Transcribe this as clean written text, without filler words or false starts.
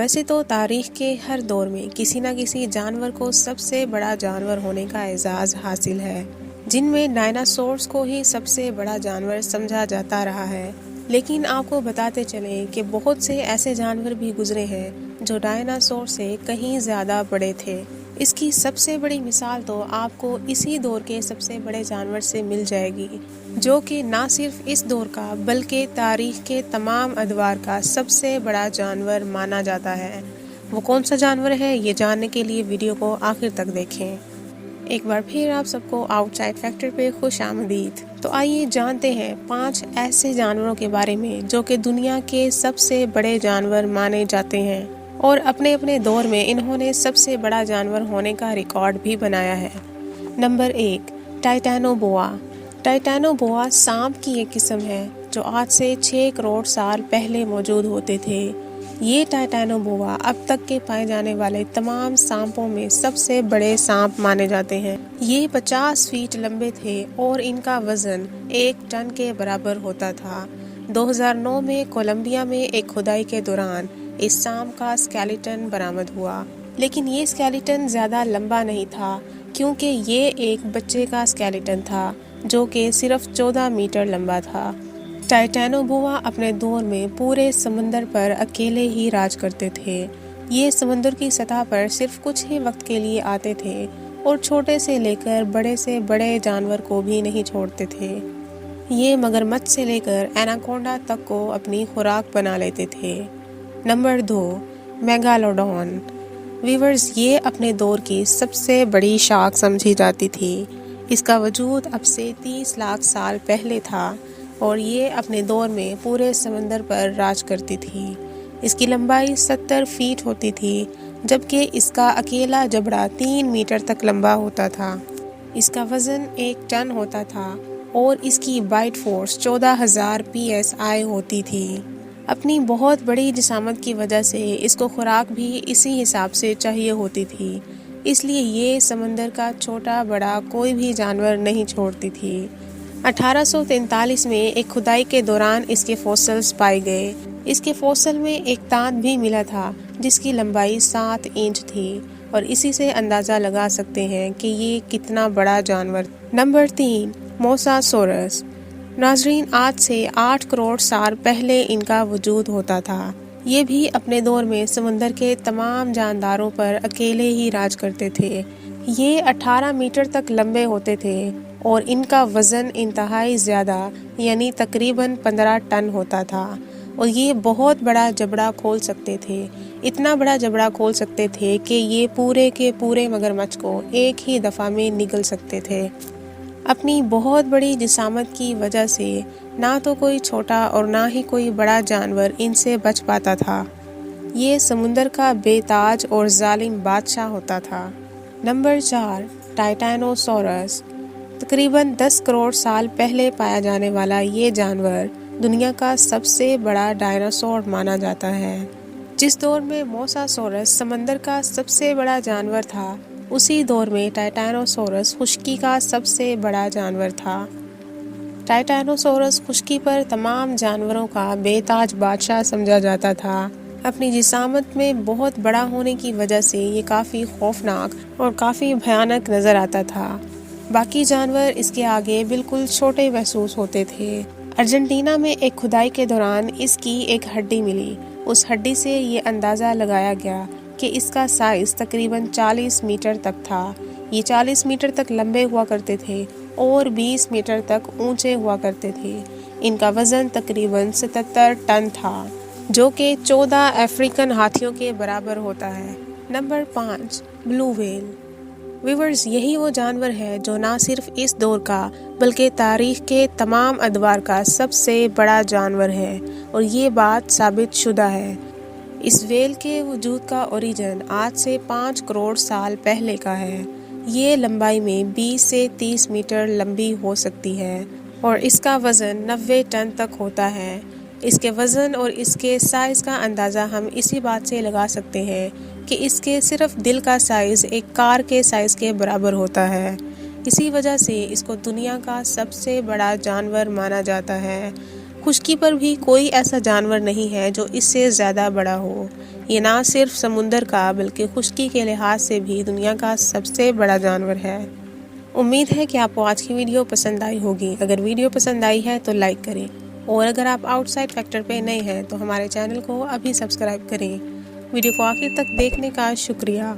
ویسے تو تاریخ کے ہر دور میں کسی نہ کسی جانور کو سب سے بڑا جانور ہونے کا اعزاز حاصل ہے، جن میں ڈائناسورس کو ہی سب سے بڑا جانور سمجھا جاتا رہا ہے۔ لیکن آپ کو بتاتے چلیں کہ بہت سے ایسے جانور بھی گزرے ہیں جو ڈائناسور سے کہیں زیادہ بڑے تھے۔ اس کی سب سے بڑی مثال تو آپ کو اسی دور کے سب سے بڑے جانور سے مل جائے گی، جو کہ نہ صرف اس دور کا بلکہ تاریخ کے تمام ادوار کا سب سے بڑا جانور مانا جاتا ہے۔ وہ کون سا جانور ہے، یہ جاننے کے لیے ویڈیو کو آخر تک دیکھیں۔ ایک بار پھر آپ سب کو آؤٹ سائڈ فیکٹر پہ خوش آمدید۔ تو آئیے جانتے ہیں 5 ایسے جانوروں کے بارے میں جو کہ دنیا کے سب سے بڑے جانور مانے جاتے ہیں، اور اپنے اپنے دور میں انہوں نے سب سے بڑا جانور ہونے کا ریکارڈ بھی بنایا ہے۔ نمبر 1، ٹائٹانو بوا۔ ٹائٹانو بوا سانپ کی ایک قسم ہے جو آج سے 6 کروڑ سال پہلے موجود ہوتے تھے۔ یہ ٹائٹانو بوا اب تک کے پائے جانے والے تمام سانپوں میں سب سے بڑے سانپ مانے جاتے ہیں۔ یہ 50 فیٹ لمبے تھے اور ان کا وزن 1 ٹن کے برابر ہوتا تھا۔ 2009 میں کولمبیا میں ایک کھدائی کے دوران اس سانپ کا اسکیلیٹن برآمد ہوا، لیکن یہ اسکیلیٹن زیادہ لمبا نہیں تھا کیونکہ یہ ایک بچے کا اسکیلیٹن تھا جو کہ صرف 14 میٹر لمبا تھا۔ ٹائٹانو بوا اپنے دور میں پورے سمندر پر اکیلے ہی راج کرتے تھے۔ یہ سمندر کی سطح پر صرف کچھ ہی وقت کے لیے آتے تھے اور چھوٹے سے لے کر بڑے سے بڑے جانور کو بھی نہیں چھوڑتے تھے۔ یہ مگرمچھ سے لے کر ایناکونڈا تک کو اپنی خوراک بنا لیتے تھے۔ نمبر 2، میگالوڈون۔ ویورز، یہ اپنے دور کی سب سے بڑی شارک سمجھی جاتی تھی۔ اس کا وجود اب سے 30 لاکھ سال پہلے تھا اور یہ اپنے دور میں پورے سمندر پر راج کرتی تھی۔ اس کی لمبائی 70 فیٹ ہوتی تھی، جبکہ اس کا اکیلا جبڑا 3 میٹر تک لمبا ہوتا تھا۔ اس کا وزن 1 ٹن ہوتا تھا اور اس کی بائٹ فورس 14,000 PSI ہوتی تھی۔ اپنی بہت بڑی جسامت کی وجہ سے اس کو خوراک بھی اسی حساب سے چاہیے ہوتی تھی، اس لیے یہ سمندر کا چھوٹا بڑا کوئی بھی جانور نہیں چھوڑتی تھی۔ 1843 میں ایک کھدائی کے دوران اس کے فوسلز پائے گئے۔ اس کے فوسل میں ایک دانت بھی ملا تھا جس کی لمبائی 7 انچ تھی، اور اسی سے اندازہ لگا سکتے ہیں کہ یہ کتنا بڑا جانور۔ نمبر 3، موساسورس۔ ناظرین، آج سے 8 کروڑ سال پہلے ان کا وجود ہوتا تھا۔ یہ بھی اپنے دور میں سمندر کے تمام جانداروں پر اکیلے ہی راج کرتے تھے۔ یہ 18 میٹر تک لمبے ہوتے تھے اور ان کا وزن انتہائی زیادہ یعنی تقریباً 15 ٹن ہوتا تھا، اور یہ بہت بڑا جبڑا کھول سکتے تھے۔ اتنا بڑا جبڑا کھول سکتے تھے کہ یہ پورے کے پورے مگرمچھ کو ایک ہی دفعہ میں نگل سکتے تھے۔ اپنی بہت بڑی جسامت کی وجہ سے نہ تو کوئی چھوٹا اور نہ ہی کوئی بڑا جانور ان سے بچ پاتا تھا۔ یہ سمندر کا بے تاج اور ظالم بادشاہ ہوتا تھا۔ نمبر 4، ٹائٹانوسورس۔ تقریباً 10 کروڑ سال پہلے پایا جانے والا یہ جانور دنیا کا سب سے بڑا ڈائناسور مانا جاتا ہے۔ جس دور میں موساسورس سمندر کا سب سے بڑا جانور تھا، اسی دور میں ٹائٹانوسورس خشکی کا سب سے بڑا جانور تھا۔ ٹائٹانوسورس خشکی پر تمام جانوروں کا بے تاج بادشاہ سمجھا جاتا تھا۔ اپنی جسامت میں بہت بڑا ہونے کی وجہ سے یہ کافی خوفناک اور کافی بھیانک نظر آتا تھا۔ باقی جانور اس کے آگے بالکل چھوٹے محسوس ہوتے تھے۔ ارجنٹینا میں ایک کھدائی کے دوران اس کی ایک ہڈی ملی۔ اس ہڈی سے یہ اندازہ لگایا گیا کہ اس کا سائز تقریباً 40 میٹر تک تھا۔ یہ 40 میٹر تک لمبے ہوا کرتے تھے اور 20 میٹر تک اونچے ہوا کرتے تھے۔ ان کا وزن تقریباً 77 ٹن تھا، جو کہ 14 افریقن ہاتھیوں کے برابر ہوتا ہے۔ نمبر 5، بلو ویل۔ ویورز، یہی وہ جانور ہے جو نہ صرف اس دور کا بلکہ تاریخ کے تمام ادوار کا سب سے بڑا جانور ہے، اور یہ بات ثابت شدہ ہے۔ اس ویل کے وجود کا اوریجن آج سے 5 کروڑ سال پہلے کا ہے۔ یہ لمبائی میں 20 سے 30 میٹر لمبی ہو سکتی ہے اور اس کا وزن 90 ٹن تک ہوتا ہے۔ اس کے وزن اور اس کے سائز کا اندازہ ہم اسی بات سے لگا سکتے ہیں کہ اس کے صرف دل کا سائز ایک کار کے سائز کے برابر ہوتا ہے۔ اسی وجہ سے اس کو دنیا کا سب سے بڑا جانور مانا جاتا ہے۔ خشکی پر بھی کوئی ایسا جانور نہیں ہے جو اس سے زیادہ بڑا ہو۔ یہ نہ صرف سمندر کا بلکہ خشکی کے لحاظ سے بھی دنیا کا سب سے بڑا جانور ہے۔ امید ہے کہ آپ کو آج کی ویڈیو پسند آئی ہوگی۔ اگر ویڈیو پسند آئی ہے تو لائک کریں، اور اگر آپ آؤٹ سائڈ فیکٹر پہ نئے ہیں تو ہمارے چینل کو ابھی سبسکرائب کریں۔ ویڈیو کو آخر تک دیکھنے کا شکریہ۔